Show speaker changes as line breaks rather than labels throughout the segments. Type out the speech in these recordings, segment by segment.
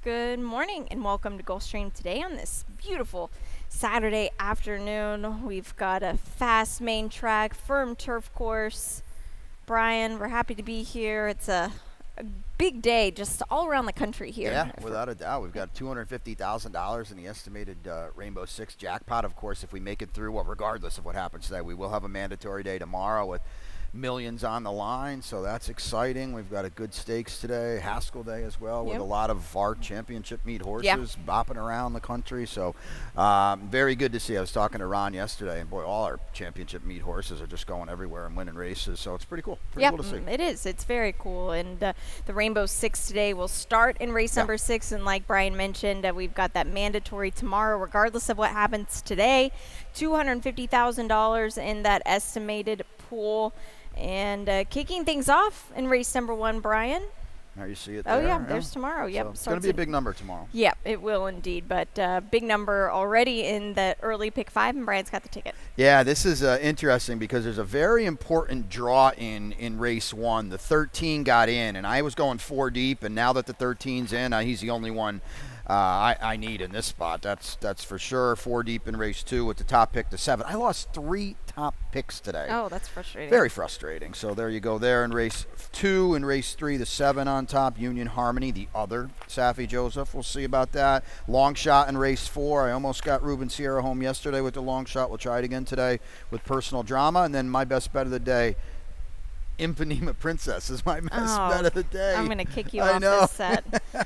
Good morning and welcome to Gulfstream today on this beautiful Saturday afternoon. We've got a fast main track, firm turf course. Brian, we're happy to be here. It's a big day just all around the country here.
Yeah, without a doubt. We've got $250,000 in the estimated Rainbow Six jackpot. Of course, if we make it through, well, regardless of what happens today, we will have a mandatory day tomorrow with millions on the line, so that's exciting. We've got a good stakes today, Haskell Day as well, with a lot of our championship meet horses bopping around the country. So very good to see. I was talking to Ron yesterday, and boy, all our championship meet horses are just going everywhere and winning races, so it's pretty cool. Pretty cool to see.
It is. It's very cool. And the Rainbow Six today will start in race number 6, and like Brian mentioned, we've got that mandatory tomorrow, regardless of what happens today. $250,000 in that estimated pool. And kicking things off in race number 1, Brian.
There you see it there.
Oh, yeah, there's tomorrow. Yep.
So it's going to be a big number tomorrow.
Yeah, it will indeed. But big number already in the early pick 5, and Brian's got the ticket.
Yeah, this is interesting because there's a very important draw in race 1. The 13 got in, and I was going 4 deep, and now that the 13's in, he's the only one I need in this spot. That's for sure. 4 deep in race 2 with the top pick to 7. I lost 3 top picks today.
Oh, that's frustrating.
Very frustrating. So there you go there in race 2. In race 3, the 7 on top, Union Harmony, the other Safi Joseph. We'll see about that. Long shot in race 4. I almost got Ruben Sierra home yesterday with the long shot. We'll try it again today with Personal Drama. And then my best bet of the day, Impanema Princess is my best bet of the day.
I'm going to kick you off this set.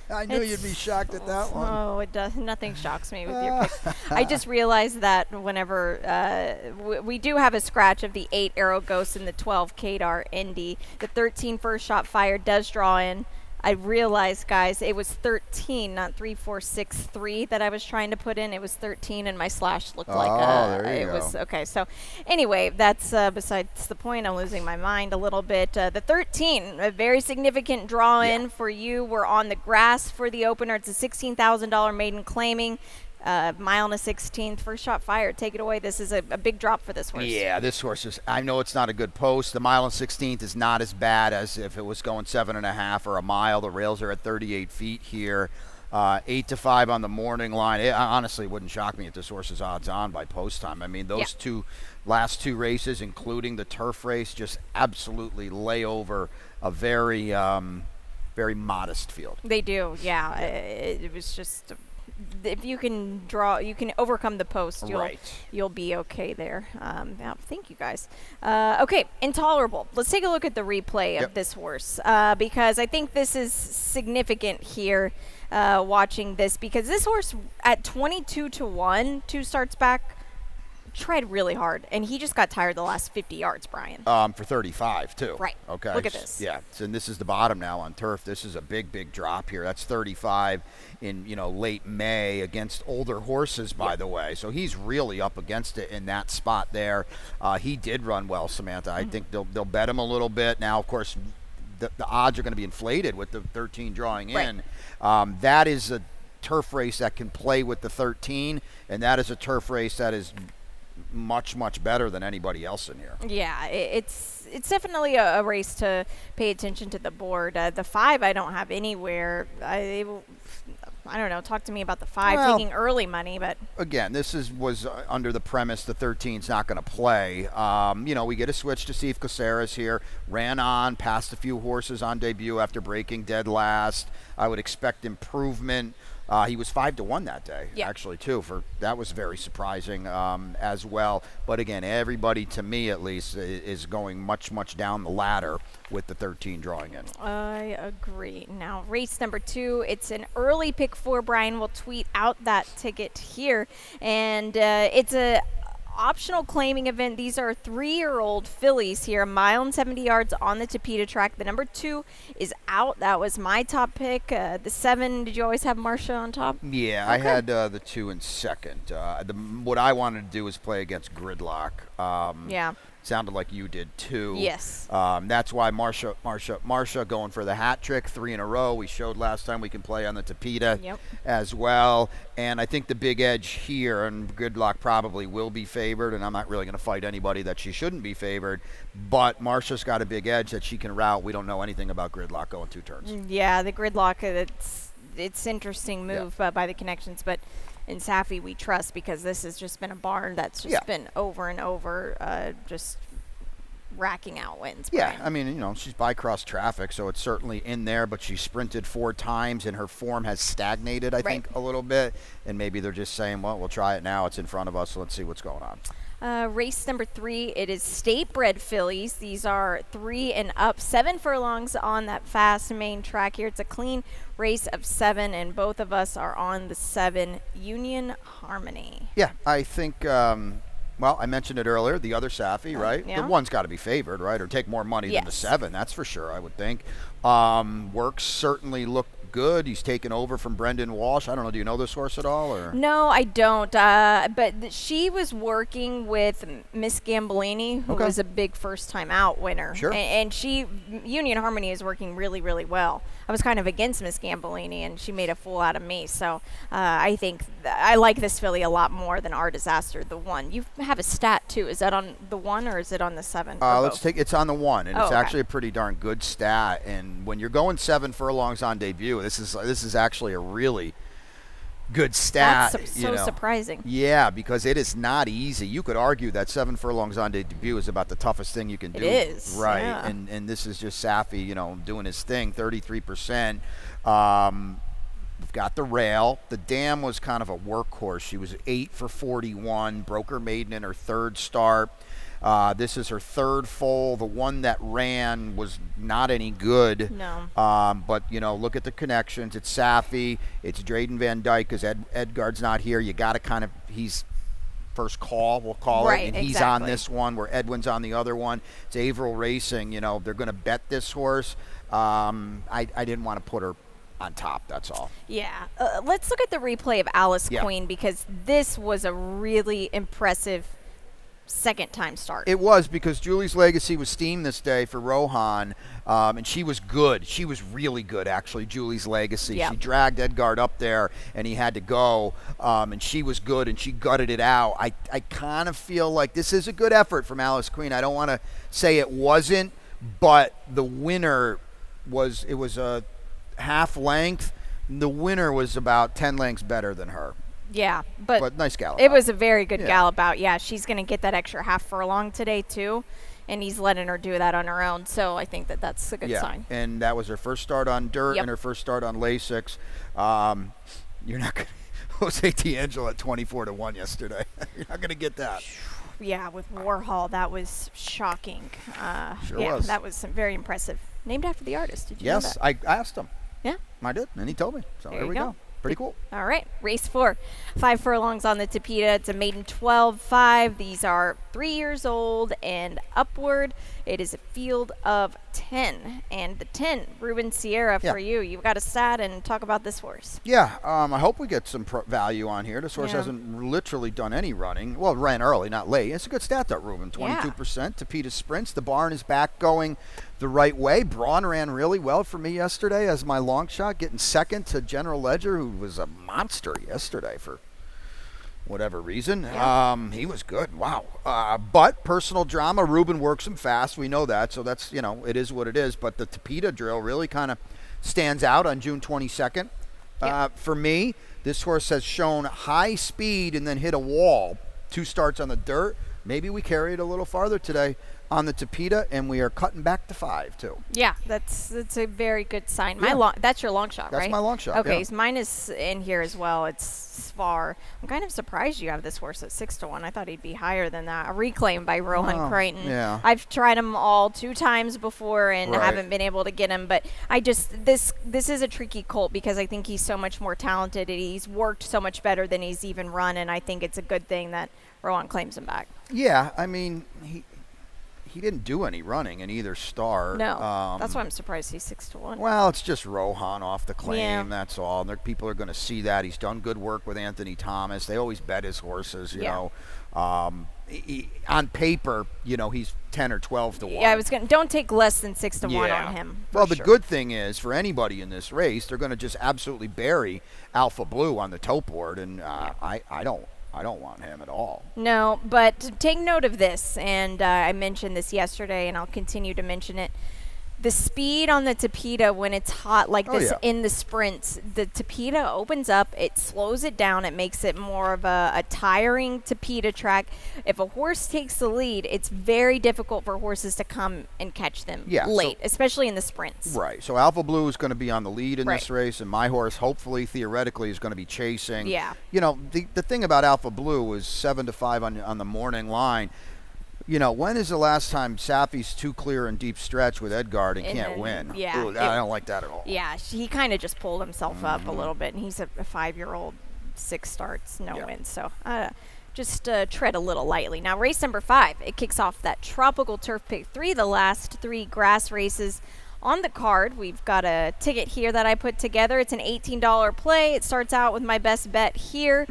I knew you'd be shocked at that one.
Oh, it does. Nothing shocks me with your picks. I just realized that whenever we do have a scratch of the 8 Arrow Ghost and the 12 Kadar Indy, the 13 first shot fire does draw in. I realized, guys, it was 13, not 3, 4, 6, 3 that I was trying to put in. It was 13, and my slash looked like
there you
it
go.
was okay. So, anyway, that's besides the point. I'm losing my mind a little bit. The 13, a very significant draw in for you. We're on the grass for the opener. It's a $16,000 maiden claiming. Mile and a 16th, first shot fired. Take it away. This is a big drop for this horse.
Yeah, this horse is, I know it's not a good post. The mile and 16th is not as bad as if it was going 7.5 or a mile. The rails are at 38 feet here. 8 to 5 on the morning line. It honestly wouldn't shock me if this horse is odds on by post time. I mean, those last 2 races, including the turf race, just absolutely lay over a very, very modest field.
They do, yeah. It was just, if you can draw, you can overcome the post, you'll be okay there. Thank you, guys. Okay, Intolerable. Let's take a look at the replay of this horse because I think this is significant here watching this, because this horse at 22 to 1, 2 starts back, tried really hard, and he just got tired the last 50 yards, Brian.
For 35 too.
Right.
Okay.
Look at this.
Yeah. So, and this is the bottom now on turf. This is a big drop here. That's 35 in late May against older horses, by the way. So he's really up against it in that spot there. He did run well, Samantha. I think they'll bet him a little bit. Now, of course, the odds are going to be inflated with the 13 drawing in. That is a turf race that can play with the 13, and that is a turf race that is much better than anybody else in here.
Yeah, it's definitely a race to pay attention to the board. The 5 I don't have anywhere. I don't know. Talk to me about the 5 taking early money, but
again, this was under the premise the 13's not going to play. We get a switch to see if Caceres here. Ran on, passed a few horses on debut after breaking dead last. I would expect improvement. He was 5 to 1 that day, actually, too. That was very surprising as well. But again, everybody, to me at least, is going much down the ladder with the 13 drawing in.
I agree. Now, race number 2, it's an early pick 4. Brian will tweet out that ticket here, and it's a optional claiming event. These are 3-year-old fillies here, 1 mile and 70 yards on the Tapeta track. The number 2 is out. That was my top pick. The 7, did you always have Marcia on top?
Yeah, okay. I had the 2 in second. What I wanted to do was play against Gridlock. Sounded like you did too.
Yes.
That's why Marcia going for the hat trick, 3 in a row. We showed last time we can play on the Tapeta as well. And I think the big edge here, and Gridlock probably will be favored, and I'm not really going to fight anybody that she shouldn't be favored, but Marcia's got a big edge that she can route. We don't know anything about Gridlock going 2 turns.
Yeah, the Gridlock, it's it's interesting move by the connections, but in Safi we trust because this has just been a barn that's just been over and over, just racking out wins.
Yeah, I mean, she's by cross traffic, so it's certainly in there, but she sprinted 4 times, and her form has stagnated, I think, a little bit, and maybe they're just saying, well, we'll try it now. It's in front of us, so let's see what's going on.
Race number 3, it is state bred fillies. These are 3 and up, 7 furlongs on that fast main track here. It's a clean race of 7, and both of us are on the 7 Union Harmony.
Yeah, I think... well, I mentioned it earlier, the other Safi, right?
Yeah.
The one's got to be favored, right? Or take more money than the 7, that's for sure, I would think. Works certainly look good. He's taken over from Brendan Walsh. I don't know, do you know this horse at all? Or?
No, I don't. But she was working with Miss Gambolini, who was a big first-time out winner.
Sure.
And Union Harmony is working really, really well. I was kind of against Miss Gambolini, and she made a fool out of me. So I think I like this filly a lot more than Our Disaster, the 1. You have a stat, too. Is that on the 1 or is it on the 7?
It's on the 1, and it's actually a pretty darn good stat. And when you're going 7 furlongs on debut, this is actually a really good stat.
That's so surprising.
Yeah, because it is not easy. You could argue that 7 furlongs on debut is about the toughest thing you can do.
It is.
Right.
Yeah.
And this is just Safi, doing his thing, 33%. We've got the rail. The dam was kind of a workhorse. She was 8 for 41, broke her maiden in her 3rd start. This is her 3rd foal. The one that ran was not any good.
No.
But, look at the connections. It's Safi. It's Drayden Van Dyke because Edgard's not here. You got to he's first call, we'll call it. And he's on this one where Edwin's on the other one. It's Averill Racing. They're going to bet this horse. I didn't want to put her on top, that's all.
Yeah. Let's look at the replay of Alice Queen because this was a really impressive second-time start.
It was because Julie's Legacy was steamed this day for Rohan, and she was good. She was really good, actually, Julie's Legacy.
Yep.
She dragged Edgard up there, and he had to go, and she was good, and she gutted it out. I kind of feel like this is a good effort from Alice Queen. I don't want to say it wasn't, but the winner was a half length. The winner was about 10 lengths better than her.
Yeah, but
nice gallop.
It was a very good gallop out. Yeah, she's going to get that extra half furlong today too, and he's letting her do that on her own. So I think that's a good sign.
And that was her first start on dirt and her first start on Lasix. You're not going to Jose D'Angelo at 24-1 yesterday. You're not going to get that.
Yeah, with Warhol, that was shocking.
Sure was.
That was very impressive. Named after the artist. Did you know that?
I asked him.
Yeah,
I did, and he told me. So there we go. Pretty cool.
All right, race 4. 5 furlongs on the Tapeta. It's a maiden 12-5. These are 3 years old and upward. It is a field of 10. And the 10, Ruben Sierra, for you. You've got a stat and talk about this horse.
Yeah, I hope we get some value on here. This horse hasn't literally done any running. Well, ran early, not late. It's a good stat, though, Ruben. 22%. Tapeta sprints. The barn is back going the right way. Braun ran really well for me yesterday as my long shot, getting second to General Ledger, who was a monster yesterday for whatever reason. He was good. Wow. But personal drama, Ruben works him fast. We know that. So that's, it is what it is. But the Tapeta drill really kind of stands out on June 22nd. For me, this horse has shown high speed and then hit a wall. 2 starts on the dirt. Maybe we carry it a little farther today on the Tapeta, and we are cutting back to 5 too.
Yeah, that's a very good sign. That's your long shot, right?
That's my long shot.
Okay, so mine is in here as well. It's far. I'm kind of surprised you have this horse at 6-1. I thought he'd be higher than that. A reclaim by Rohan Creighton.
Yeah.
I've tried him all 2 times before and haven't been able to get him. But this is a tricky colt because I think he's so much more talented and he's worked so much better than he's even run. And I think it's a good thing that Rohan claims him back.
Yeah, I mean he didn't do any running in either start.
No, that's why I'm surprised he's 6-1.
Well, it's just Rohan off the claim.
Yeah.
That's all. People are going to see that he's done good work with Anthony Thomas. They always bet his horses. You know, on paper, he's 10 or 12-1.
Yeah, don't take less than 6-1 on him.
Well, the good thing is for anybody in this race, they're going to just absolutely bury Alpha Blue on the tote board, and I don't want him at all.
No, but take note of this, and I mentioned this yesterday, and I'll continue to mention it. The speed on the Tapeta when it's hot like this
yeah.
in the sprints, the Tapeta opens up, it slows it down, it makes it more of a tiring Tapeta track. If a horse takes the lead, it's very difficult for horses to come and catch them late, especially in the sprints.
Right. So Alpha Blue is going to be on the lead in this race, and my horse, hopefully, theoretically, is going to be chasing.
Yeah.
You know, the thing about Alpha Blue is 7-5 on the morning line. You know, when is the last time Safi's too clear and deep stretch with Edgard and can't win?
Yeah.
Ooh, I don't like that at all.
Yeah, he kind of just pulled himself up a little bit, and he's a 5-year-old, 6 starts, no wins. So just tread a little lightly. Now, race number 5, it kicks off that Tropical Turf Pick 3, the last 3 grass races on the card. We've got a ticket here that I put together. It's an $18 play. It starts out with my best bet here.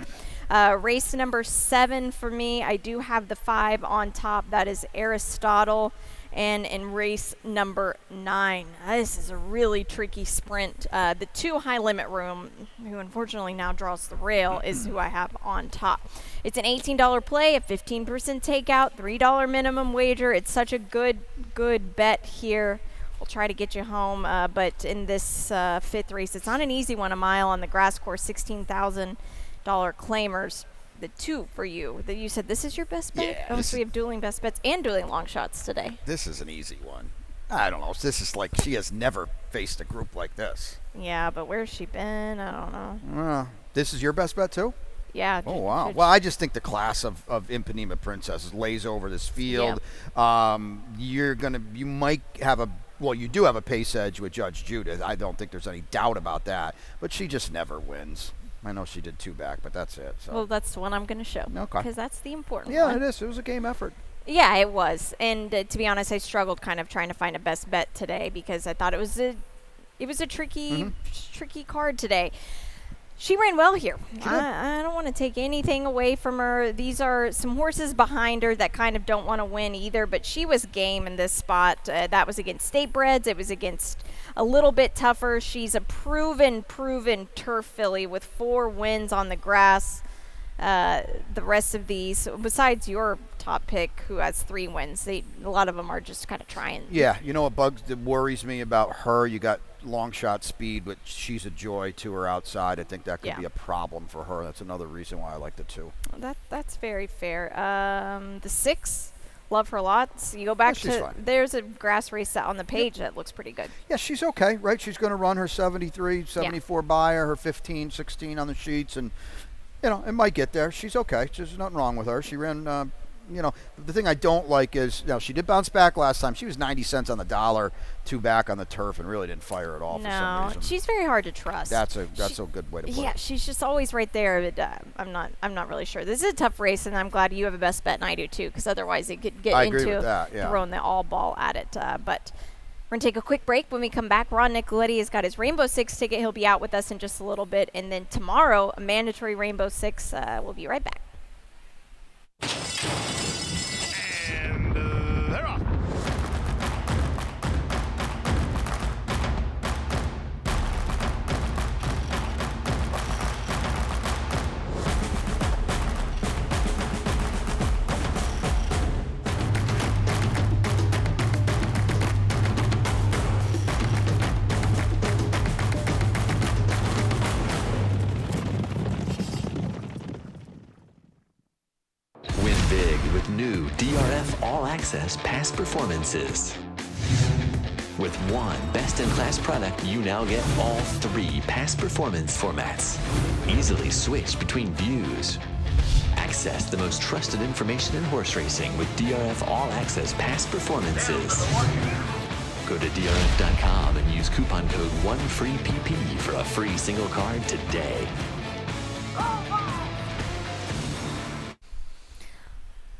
Race number 7 for me, I do have the 5 on top. That is Aristotle. And in race number 9, this is a really tricky sprint. The 2 High Limit Room, who unfortunately now draws the rail, is who I have on top. It's an $18 play, a 15% takeout, $3 minimum wager. It's such a good bet here. We'll try to get you home, but in this 5th race, it's not an easy one. A mile on the grass course, $16,000 claimers. The 2 for you. That you said this is your best bet?
Yeah.
Oh, so we have dueling best bets and dueling long shots today.
This is an easy one. I don't know. This is like she has never faced a group like this.
Yeah, but where's she been? I don't know.
This is your best bet too?
Yeah.
Oh, wow. Well, I just think the class of Impanema Princess lays over this field. Yeah. You might have you do have a pace edge with Judge Judith. I don't think there's any doubt about that. But she just never wins. I know she did 2 back, but that's it. So.
Well, that's the one I'm going to show.
Okay.
Because that's the important one.
Yeah, it is. It was a game effort.
Yeah, it was. And to be honest, I struggled kind of trying to find a best bet today because I thought it was a tricky card today. She ran well here. I don't want to take anything away from her. These are some horses behind her that kind of don't want to win either, but she was game in this spot. That was against State Breds. It was against a little bit tougher. She's a proven turf filly with 4 wins on the grass. The rest of these, besides your top pick, who has 3 wins, a lot of them are just kind of trying.
Yeah, you know what worries me about her? You got long shot speed, but she's a joy to her outside. I think that could be a problem for her. That's another reason why I like the 2.
That's very fair. The 6, love her a lot. So you go back to there's a grass race on the page that looks pretty good.
Yeah, she's okay, right? She's going to run her 73, 74 buyer, her 15, 16 on the sheets, and you know, it might get there. She's okay. There's nothing wrong with her. She ran, the thing I don't like is, she did bounce back last time. She was 90 cents on the dollar, 2 back on the turf, and really didn't fire at all for some reason.
She's very hard to trust.
That's a good way to put it.
Yeah, she's just always right there. But, I'm not really sure. This is a tough race, and I'm glad you have a best bet, and I do too, because otherwise it could get into throwing the all ball at it. But we're going to take a quick break. When we come back, Ron Nicoletti has got his Rainbow 6 ticket. He'll be out with us in just a little bit. And then tomorrow, a mandatory Rainbow 6. We'll be right back.
And they're off.
New DRF All Access Past Performances. With one best-in-class product, you now get all 3 past performance formats. Easily switch between views. Access the most trusted information in horse racing with DRF All Access Past Performances. Go to DRF.com and use coupon code 1FREEPP for a free single card today.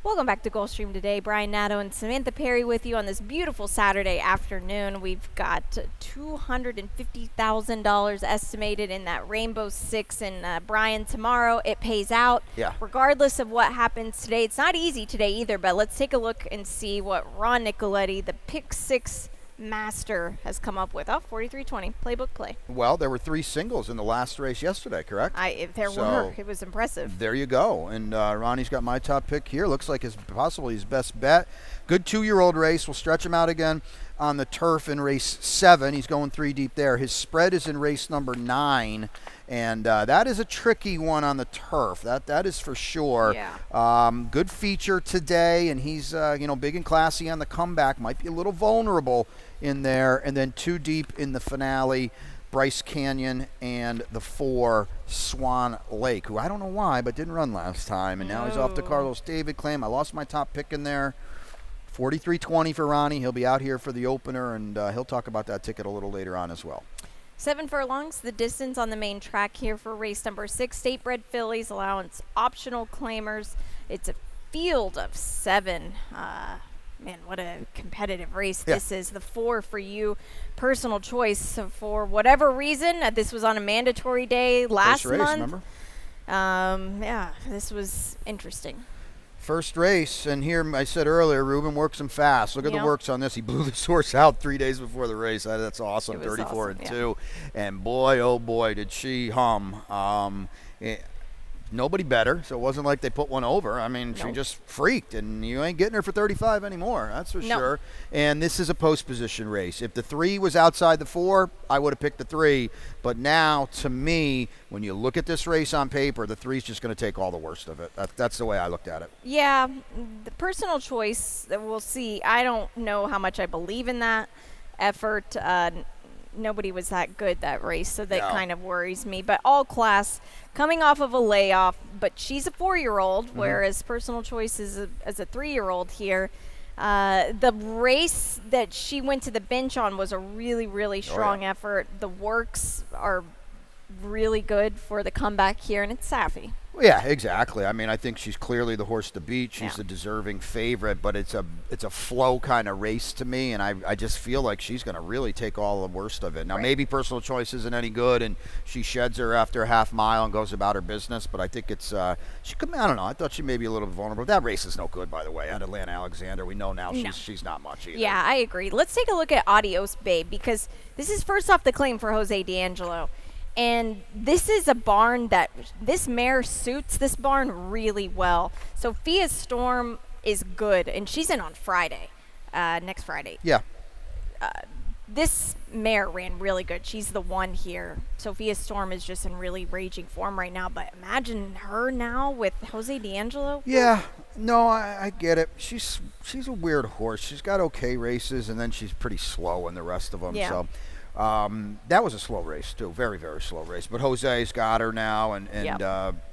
Welcome back to Gulfstream today. Brian Nadeau and Samantha Perry with you on this beautiful Saturday afternoon. We've got $250,000 estimated in that Rainbow 6. And Brian, tomorrow it pays out.
Yeah.
Regardless of what happens today. It's not easy today either, but let's take a look and see what Ron Nicoletti, the Pick 6 master, has come up with. 4320 playbook play.
Well, there were 3 singles in the last race yesterday, correct?
There were. It was impressive.
There you go. And Ronnie's got my top pick here. Looks like possibly his best bet. Good 2-year-old race. We'll stretch him out again. on the turf in race 7. He's going 3 deep there. His spread is in race number 9. And that is a tricky one on the turf. That is for sure.
Yeah.
Good feature today, and he's big and classy on the comeback. Might be a little vulnerable in there. And then 2 deep in the finale, Bryce Canyon and the 4 Swan Lake, who I don't know why, but didn't run last time. And now he's off the Carlos David claim. I lost my top pick in there. 43.20 for Ronnie. He'll be out here for the opener, and he'll talk about that ticket a little later on as well.
7 furlongs, the distance on the main track here for race number 6. State bred fillies, allowance optional claimers. It's a field of 7. Man, what a competitive race this is. The 4 for you, personal choice. So for whatever reason, this was on a mandatory day last
First race,
month.
Remember?
This was interesting.
First race, and here I said earlier, Ruben works him fast. Look at the works on this. He blew this horse out 3 days before the race. That's awesome. 34 and 2, and boy, oh boy, did she hum. Nobody better, so it wasn't like they put one over. I mean, she just freaked, and you ain't getting her for 35 anymore, that's for sure. And this is a post position race. If the 3 was outside the 4, I would have picked the 3. But now, to me, when you look at this race on paper, the 3's just going to take all the worst of it. That's the way I looked at it.
Yeah, the personal choice, we'll see. I don't know how much I believe in that effort. Nobody was that good that race, so that kind of worries me. But all class, coming off of a layoff, but she's a 4-year-old, whereas personal choice is as a 3-year-old here. The race that she went to the bench on was a really, really strong effort. The works are really good for the comeback here, and it's Safi.
Well, yeah, exactly. I mean, I think she's clearly the horse to beat. She's the deserving favorite, but it's a flow kind of race to me, and I just feel like she's going to really take all the worst of it. Now, maybe personal choice isn't any good, and she sheds her after a half mile and goes about her business, but I think it's she could. I don't know. I thought she may be a little vulnerable. That race is no good, by the way. At Atlanta Alexander, we know now she's not much either.
Yeah, I agree. Let's take a look at Adios Babe, because this is first off the claim for Jose D'Angelo. And this is a barn that this mare suits this barn really well. Sophia Storm is good, and she's in on Friday, next Friday.
Yeah.
This mare ran really good. She's the one here. Sophia Storm is just in really raging form right now, but imagine her now with Jose D'Angelo.
Yeah. No, I get it. She's a weird horse. She's got okay races, and then she's pretty slow in the rest of them.
Yeah.
So. That was a slow race too, very, very slow race. But Jose's got her now, and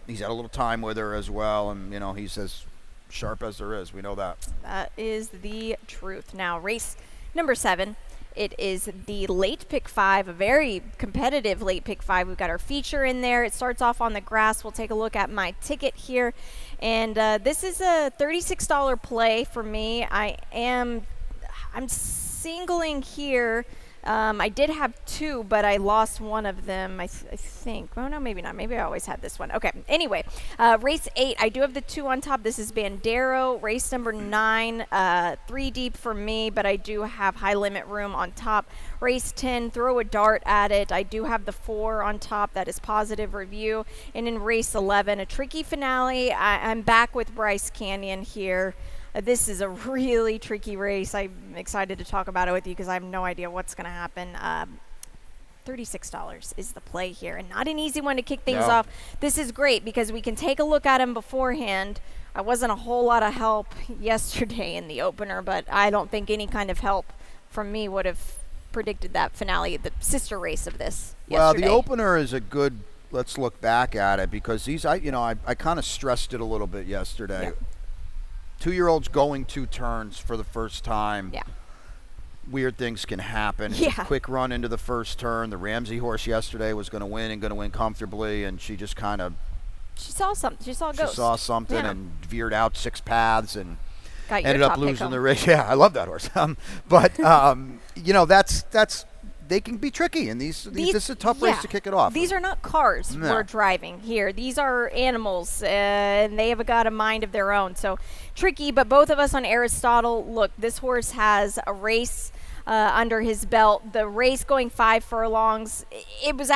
he's had a little time with her as well, and he's as sharp as there is. We know that.
That is the truth. Now, race number 7. It is the late pick 5, a very competitive late pick 5. We've got our feature in there. It starts off on the grass. We'll take a look at my ticket here, and this is a $36 play for me. I'm singling here. I did have 2, but I lost one of them, I think. Oh, no, maybe not. Maybe I always had this one. Okay. Anyway, race 8, I do have the 2 on top. This is Bandero. Race number 9, 3 deep for me, but I do have high limit room on top. Race 10, throw a dart at it. I do have the 4 on top. That is positive review. And in race 11, a tricky finale. I'm back with Bryce Canyon here. This is a really tricky race. I'm excited to talk about it with you because I have no idea what's going to happen. $36 is the play here, and not an easy one to kick things off. This is great because we can take a look at him beforehand. I wasn't a whole lot of help yesterday in the opener, but I don't think any kind of help from me would have predicted that finale, the sister race of this yesterday.
Well, the opener is a good, let's look back at it, because I kind of stressed it a little bit yesterday.
Yeah.
2-year-olds going 2 turns for the first time.
Yeah.
Weird things can happen. It's a quick run into the first turn. The Ramsey horse yesterday was going to win comfortably, and she just kind of...
She saw something. She saw a ghost.
She saw something and veered out 6 paths and
ended
up losing the race. Yeah, I love that horse. But that's they can be tricky, and this is a tough race to kick it off.
These are not cars we're driving here. These are animals, and they have got a mind of their own. So tricky, but both of us on Aristotle, look, this horse has a race under his belt. The race going 5 furlongs, it was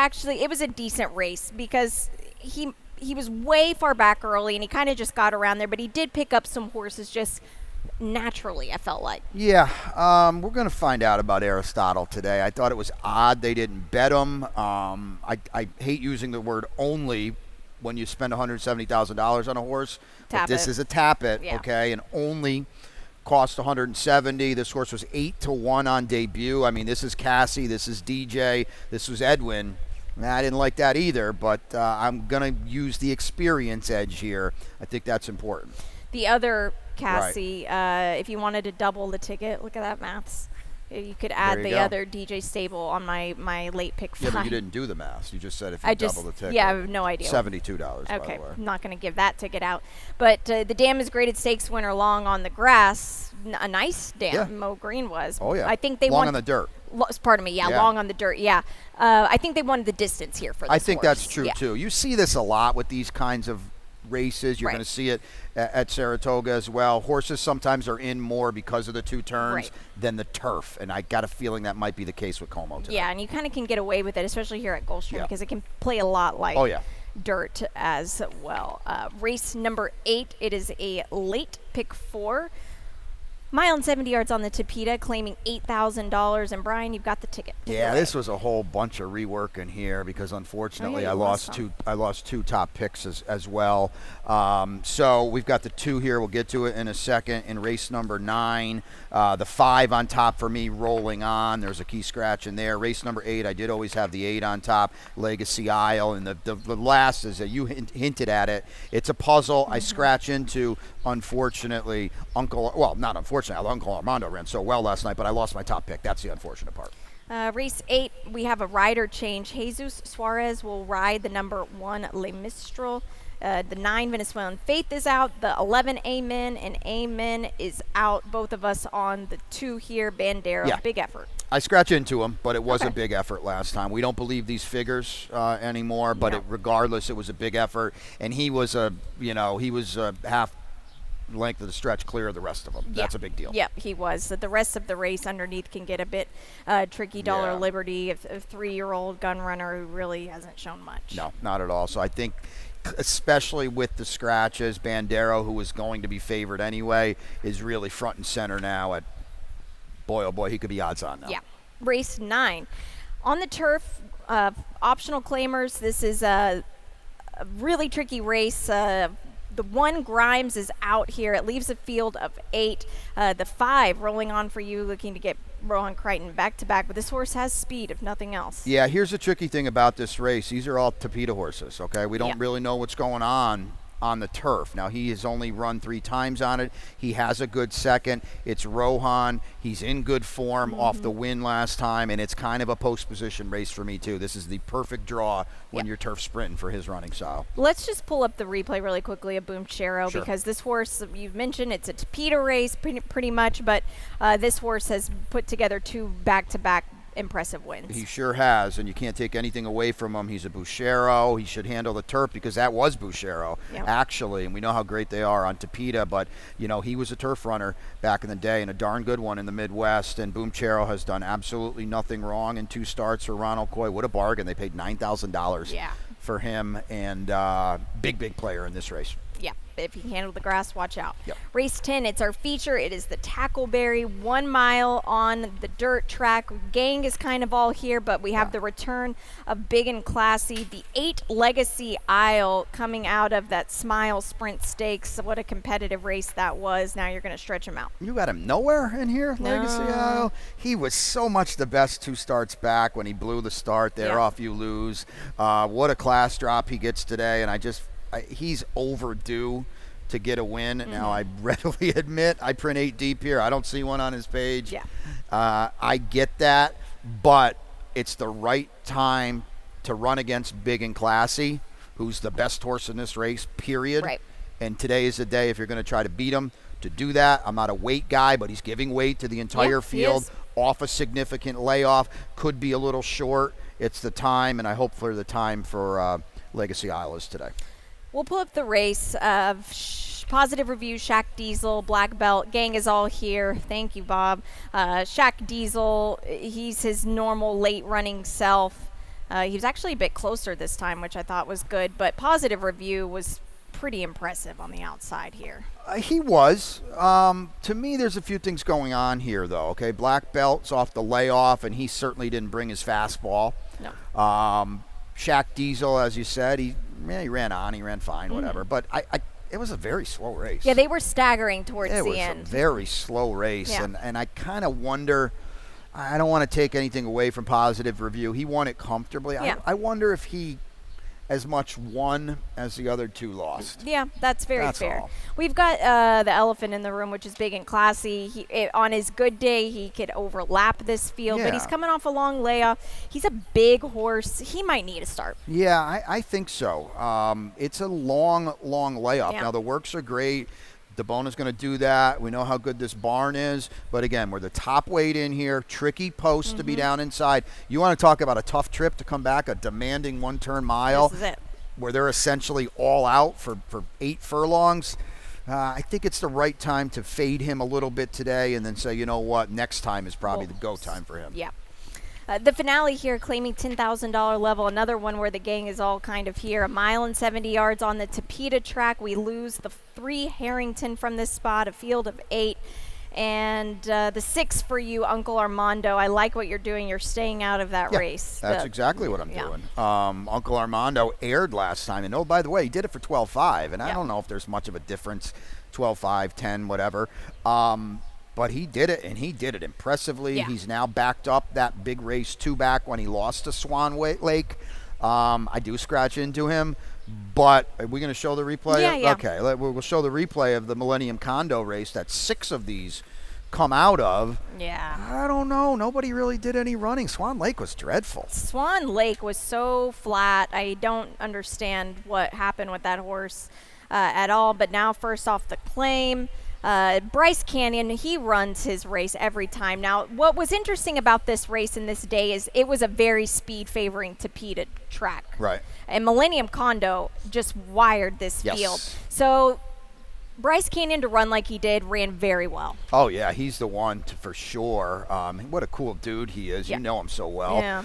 a decent race because he was way far back early, and he kind of just got around there, but he did pick up some horses just naturally, I felt like.
Yeah, we're going to find out about Aristotle today. I thought it was odd they didn't bet him. I hate using the word only when you spend $170,000 on a horse. But this is a tap it, okay, and only cost 170. This horse was 8-1 on debut. I mean, this is Cassie, this is DJ, this was Edwin. I didn't like that either, but I'm going to use the experience edge here. I think that's important.
The other Cassie, if you wanted to double the ticket, look at that maths. You could add the other DJ stable on my late pick 5.
Yeah, but you didn't do the math. You just said if you double the ticket.
Yeah, I have no idea.
$72,
okay,
by the way.
I'm not going to give that ticket out. But the Dam is Graded Stakes winner Long on the Grass, a nice dam.
Yeah.
Mo Green was.
Oh, yeah.
I think they
Long on the dirt.
Pardon me, Long on the dirt, I think they wanted the distance here for this
I think
horse.
that's true, too. You see this a lot with these kinds of races. You're going to see it at Saratoga as well. Horses sometimes are in more because of the 2 turns than the turf, and I got a feeling that might be the case with Como today.
Yeah, and you kind of can get away with it, especially here at Gulfstream, because it can play a lot like dirt as well. Race number 8, it is a late pick 4. Mile and 70 yards on the Tapeta, claiming $8,000. And Brian, you've got the ticket.
Yeah, this was a whole bunch of reworking here because unfortunately I lost two top picks as well. So we've got the 2 here. We'll get to it in a second. In race number 9, the 5 on top for me rolling on. There's a key scratch in there. Race number 8, I did always have the 8 on top. Legacy Isle, and the last is that you hinted at it. It's a puzzle. I scratch into, unfortunately, Uncle Armando ran so well last night, but I lost my top pick. That's the unfortunate part.
Race 8, we have a rider change. Jesus Suarez will ride the number 1 Le Mistral. The 9 Venezuelan Faith is out. The 11 Amen and Amen is out. Both of us on the 2 here. Bandera, big effort.
I scratch into him, but it was a big effort last time. We don't believe these figures anymore, but regardless, it was a big effort. And he was half length of the stretch clear of the rest of them. That's a big deal.
Yep, he was. The rest of the race underneath can get a bit tricky. Dollar Liberty, a 3-year-old gun runner who really hasn't shown much.
No, not at all. So I think, especially with the scratches, Bandero, who was going to be favored anyway, is really front and center now. At boy, oh boy, he could be odds on now.
Yeah. Race 9. On the turf, optional claimers, this is a really tricky race. The 1 Grimes is out here. It leaves a field of 8. The 5 rolling on for you, looking to get Rohan Crichton back-to-back. But this horse has speed, if nothing else.
Yeah, here's the tricky thing about this race. These are all Tapeta horses, okay? We don't really know what's going on the turf. Now, he has only run 3 times on it. He has a good second. It's Rohan. He's in good form off the win last time, and it's kind of a post-position race for me, too. This is the perfect draw when you're turf sprinting for his running style.
Let's just pull up the replay really quickly of Boom Chero, because this horse, you've mentioned, it's a Tapeta race pretty much, but this horse has put together 2 back-to-back impressive wins.
He sure has, and you can't take anything away from him. He's a Bouchero. He should handle the turf because that was Bouchero, actually, and we know how great they are on Tapeta, but, he was a turf runner back in the day and a darn good one in the Midwest, and Boom Chero has done absolutely nothing wrong in 2 starts for Ronald Coy. What a bargain. They paid $9,000 for him, and big player in this race.
Yeah, if you can handle the grass, watch out.
Yep.
Race 10, it's our feature. It is the Tackleberry, 1 mile on the dirt track. Gang is kind of all here, but we have the return of Big and Classy. The 8 Legacy Isle coming out of that Smile Sprint Stakes. What a competitive race that was. Now you're going to stretch him out.
You got him nowhere in here, Legacy Isle? He was so much the best 2 starts back when he blew the start there off You Lose. What a class drop he gets today, and he's overdue to get a win. Now, I readily admit I print 8 deep here. I don't see one on his page.
Yeah.
I get that, but it's the right time to run against Big and Classy, who's the best horse in this race, period.
Right.
And today is the day if you're going to try to beat him to do that. I'm not a weight guy, but he's giving weight to the entire field off a significant layoff. Could be a little short. It's the time, and I hope for the time for Legacy Isle is today.
We'll pull up the race of positive review. Shaq Diesel, black belt. Gang is all here. Thank you, Bob. Shaq Diesel, he's his normal late running self. He was actually a bit closer this time, which I thought was good. But positive review was pretty impressive on the outside here.
He was. To me, there's a few things going on here, though. Okay, black belt's off the layoff, and he certainly didn't bring his fastball.
No.
Shaq Diesel, as you said, he ran on, he ran fine, whatever. But it was a very slow race.
Yeah, they were staggering towards the end.
It was a very slow race, and I kind of wonder. I don't want to take anything away from positive review. He won it comfortably.
Yeah.
I wonder if he as much won as the other two lost.
Yeah, that's fair.
All.
We've got the elephant in the room, which is big and classy. On his good day, he could overlap this field, but he's coming off a long layoff. He's a big horse. He might need a start.
Yeah, I think so. It's a long layoff.
Yeah.
Now, the works are great. DeBona's going to do that. We know how good this barn is. But, again, we're the top weight in here. Tricky post to be down inside. You want to talk about a tough trip to come back, a demanding one-turn mile.
This is it.
Where they're essentially all out for 8 furlongs. I think it's the right time to fade him a little bit today and then say, you know what, next time is probably the go time for him.
Yeah. The finale here, claiming $10,000 level, another one where the gang is all kind of here. 1 mile and 70 yards on the Tapeta track. We lose the 3 Harrington from this spot, a field of 8. And the 6 for you, Uncle Armando. I like what you're doing. You're staying out of that race.
That's exactly what I'm doing. Uncle Armando aired last time. And, oh, by the way, he did it for 12.5. And I don't know if there's much of a difference, 12.5, 10, whatever. But he did it, and he did it impressively.
Yeah.
He's now backed up that big race 2 back when he lost to Swan Lake. I do scratch into him. But are we going to show the replay?
Yeah.
Okay, we'll show the replay of the Millennium Condo race that 6 of these come out of.
Yeah.
I don't know. Nobody really did any running. Swan Lake was dreadful.
Swan Lake was so flat. I don't understand what happened with that horse at all. But now, first off, the claim. Bryce Canyon, he runs his race every time. Now, what was interesting about this race in this day is it was a very speed-favoring Tapeta track.
Right.
And Millennium Condo just wired this field. So Bryce Canyon, to run like he did, ran very well.
Oh, yeah, he's the one for sure. What a cool dude he is.
Yeah.
You know him so well.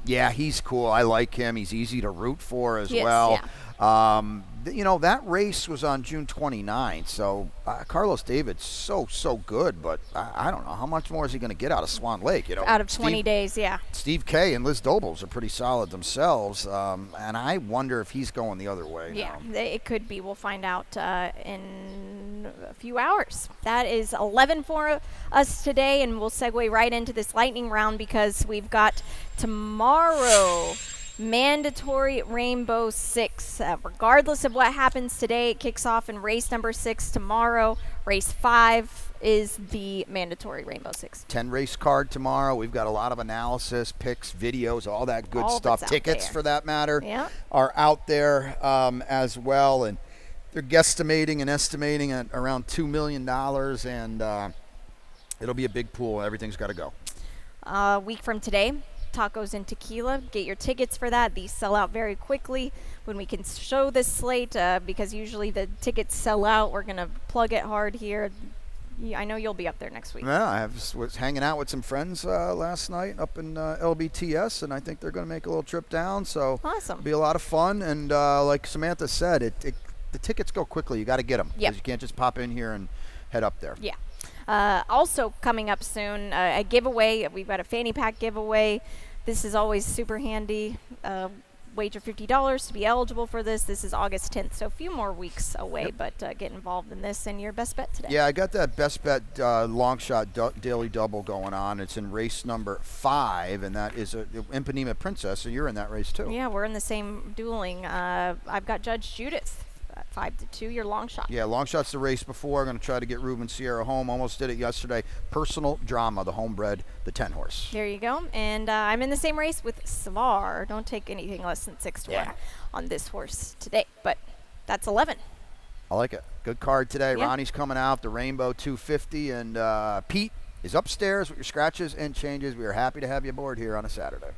Yeah. He's cool. I like him. He's easy to root for as well. That race was on June 29th, so Carlos David's so good, but I don't know. How much more is he going to get out of Swan Lake?
Out of 20 days, yeah.
Steve K and Liz Dobles are pretty solid themselves, and I wonder if he's going the other way
Yeah,
now.
it could be. We'll find out in a few hours. That is 11 for us today, and we'll segue right into this lightning round because we've got tomorrow mandatory Rainbow 6. Regardless of what happens today, it kicks off in race number 6 tomorrow. Race 5 is the mandatory Rainbow 6.
10 race card tomorrow. We've got a lot of analysis, picks, videos, all that good stuff. Tickets, for that matter, are out there as well. And they're guesstimating and estimating at around $2 million. And it'll be a big pool. Everything's got to go.
A week from today, tacos and tequila. Get your tickets for that. These sell out very quickly when we can show this slate because usually the tickets sell out. We're going to plug it hard here. I know you'll be up there next week.
Yeah, I was hanging out with some friends last night up in LBTS, and I think they're going to make a little trip down. So
awesome.
It'll be a lot of fun. And like Samantha said, the tickets go quickly. You got to get them.
Yep.
You can't just pop in here and head up there.
Yeah. Also coming up soon, a giveaway. We've got a fanny pack giveaway. This is always super handy. Wager $50 to be eligible for this. This is August 10th, so a few more weeks away, but get involved in this and your best bet today.
Yeah, I got that best bet long shot daily double going on. It's in race number 5, and that is Impanema Princess, so you're in that race too.
Yeah, we're in the same dueling. I've got Judge Judith. 5-2, your long shot.
Yeah, long shot's the race before. I'm going to try to get Ruben Sierra home. Almost did it yesterday. Personal Drama, the homebred, the 10 horse.
There you go. And I'm in the same race with Svar. Don't take anything less than 6-1 on this horse today. But that's 11.
I like it. Good card today.
Yeah.
Ronnie's coming out, the Rainbow 250. And Pete is upstairs with your scratches and changes. We are happy to have you aboard here on a Saturday.